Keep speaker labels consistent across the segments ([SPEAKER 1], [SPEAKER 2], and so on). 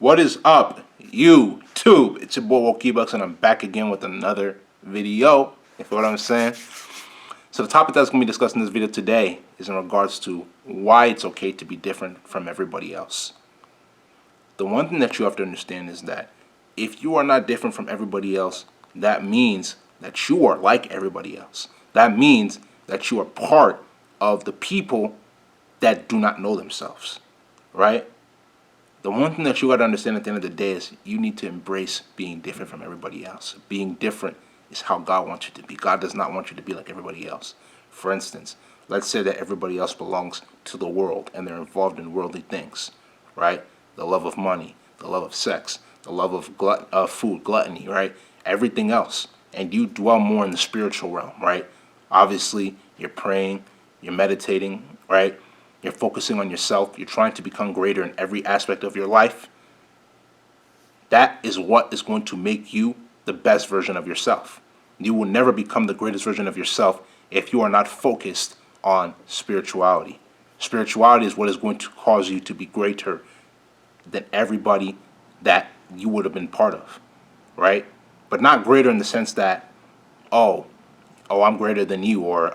[SPEAKER 1] What is up, YouTube? It's your boy Wokey Bucks, and I'm back again with another video. You feel what I'm saying? So the topic that's going to be discussed in this video today is in regards to why it's okay to be different from everybody else. The one thing that you have to understand is that if you are not different from everybody else, that means that you are like everybody else. That means that you are part of the people that do not know themselves, right? The one thing that you got to understand at the end of the day is you need to embrace being different from everybody else. Being different is how God wants you to be. God does not want you to be like everybody else. For instance, let's say that everybody else belongs to the world and they're involved in worldly things, right? The love of money, the love of sex, the love of food, gluttony, right? Everything else. And you dwell more in the spiritual realm, right? Obviously, you're praying, you're meditating, right? You're focusing on yourself. You're trying to become greater in every aspect of your life. That is what is going to make you the best version of yourself. You will never become the greatest version of yourself if you are not focused on spirituality. Spirituality is what is going to cause you to be greater than everybody that you would have been part of, right? But not greater in the sense that, oh, I'm greater than you, or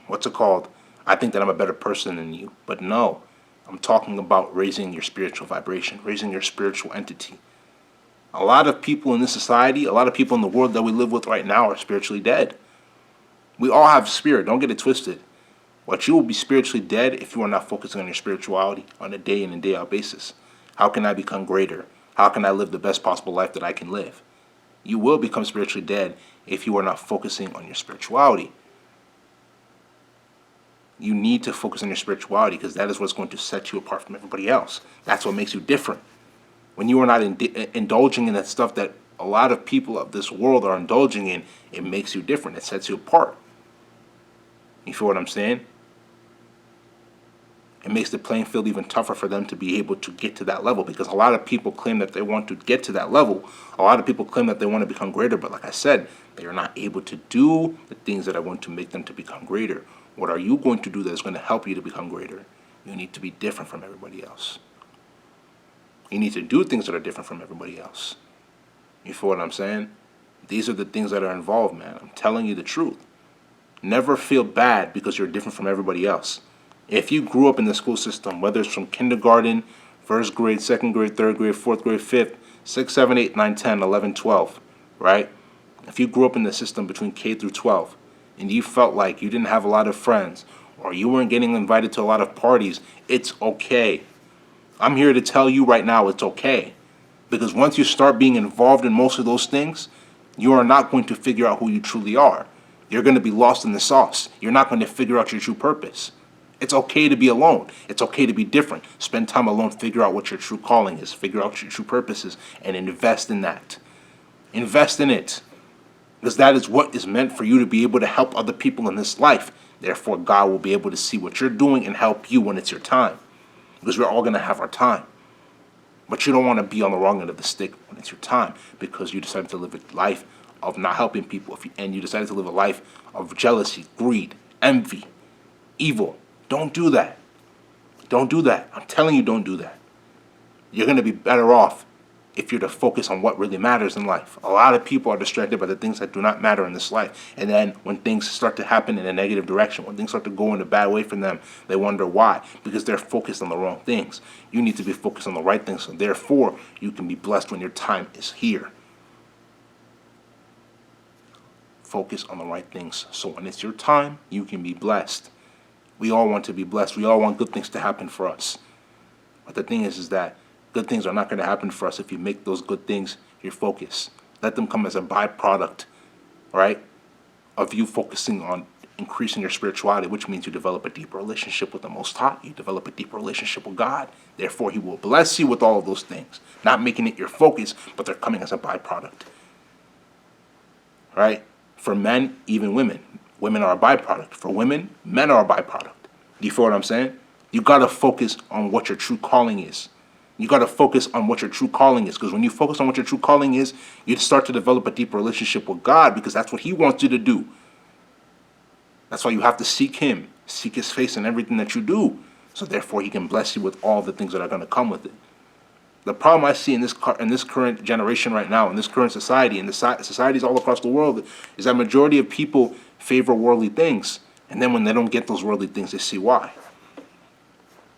[SPEAKER 1] what's it called? I think that I'm a better person than you. But no, I'm talking about raising your spiritual vibration, raising your spiritual entity. A lot of people in this society, a lot of people in the world that we live with right now are spiritually dead. We all have spirit, don't get it twisted. But you will be spiritually dead if you are not focusing on your spirituality on a day in and day out basis. How can I become greater? How can I live the best possible life that I can live? You will become spiritually dead if you are not focusing on your spirituality. You need to focus on your spirituality because that is what's going to set you apart from everybody else. That's what makes you different. When you are not indulging in that stuff that a lot of people of this world are indulging in, it makes you different. It sets you apart. You feel what I'm saying? It makes the playing field even tougher for them to be able to get to that level, because a lot of people claim that they want to get to that level. A lot of people claim that they want to become greater, but like I said, they are not able to do the things that are going to make them to become greater. What are you going to do that is going to help you to become greater? You need to be different from everybody else. You need to do things that are different from everybody else. You feel what I'm saying? These are the things that are involved, man. I'm telling you the truth. Never feel bad because you're different from everybody else. If you grew up in the school system, whether it's from kindergarten, first grade, second grade, third grade, fourth grade, fifth, 6, 7, 8, 9, 10, 11, 12, right? If you grew up in the system between K through 12 and you felt like you didn't have a lot of friends or you weren't getting invited to a lot of parties, it's okay. I'm here to tell you right now it's okay. Because once you start being involved in most of those things, you are not going to figure out who you truly are. You're going to be lost in the sauce. You're not going to figure out your true purpose. It's okay to be alone. It's okay to be different. Spend time alone, figure out what your true calling is, figure out what your true purpose is, and invest in that. Invest in it. Because that is what is meant for you to be able to help other people in this life. Therefore, God will be able to see what you're doing and help you when it's your time. Because we're all going to have our time. But you don't want to be on the wrong end of the stick when it's your time, because you decided to live a life of not helping people, and you decided to live a life of jealousy, greed, envy, evil. Don't do that. Don't do that. I'm telling you, don't do that. You're going to be better off if you're to focus on what really matters in life. A lot of people are distracted by the things that do not matter in this life. And then when things start to happen in a negative direction, when things start to go in a bad way for them, they wonder why. Because they're focused on the wrong things. You need to be focused on the right things. So therefore, you can be blessed when your time is here. Focus on the right things. So when it's your time, you can be blessed. We all want to be blessed. We all want good things to happen for us. But the thing is that good things are not going to happen for us if you make those good things your focus. Let them come as a byproduct, right, of you focusing on increasing your spirituality, which means you develop a deeper relationship with the Most High. You develop a deeper relationship with God. Therefore, He will bless you with all of those things. Not making it your focus, but they're coming as a byproduct. Right? For men, even women. Women are a byproduct. For women, men are a byproduct. Do you feel what I'm saying? You got to focus on what your true calling is. You got to focus on what your true calling is. Because when you focus on what your true calling is, you start to develop a deeper relationship with God, because that's what He wants you to do. That's why you have to seek Him. Seek His face in everything that you do. So therefore, He can bless you with all the things that are going to come with it. The problem I see in this current generation right now, in this current society, in the societies all across the world, is that majority of people favor worldly things, and then when they don't get those worldly things, they see why.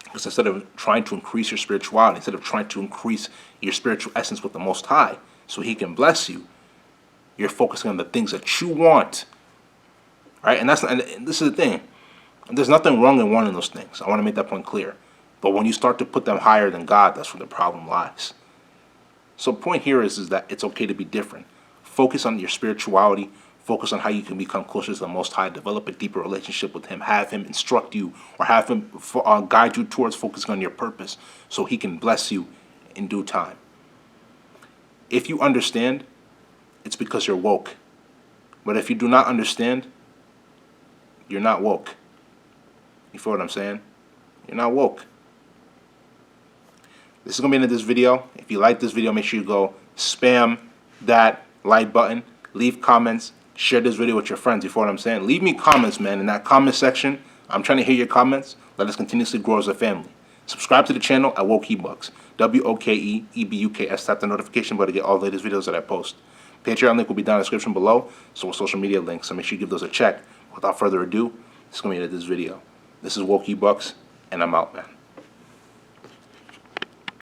[SPEAKER 1] Because instead of trying to increase your spirituality, instead of trying to increase your spiritual essence with the Most High, so He can bless you, you're focusing on the things that you want, right? And this is the thing. There's nothing wrong in wanting those things. I want to make that point clear. But when you start to put them higher than God, that's where the problem lies. So the point here is that it's okay to be different. Focus on your spirituality. Focus on how you can become closer to the Most High. Develop a deeper relationship with Him. Have Him instruct you or have Him guide you towards focusing on your purpose so He can bless you in due time. If you understand, it's because you're woke. But if you do not understand, you're not woke. You feel what I'm saying? You're not woke. This is going to be the end of this video. If you like this video, make sure you go spam that like button. Leave comments. Share this video with your friends. You feel what I'm saying? Leave me comments, man. In that comment section, I'm trying to hear your comments. Let us continuously grow as a family. Subscribe to the channel at WokeEbucks. WOKEEBUKS. Tap the notification bell to get all the latest videos that I post. Patreon link will be down in the description below. So will social media links. So make sure you give those a check. Without further ado, this is going to be the end of this video. This is WokeEbucks, and I'm out, man.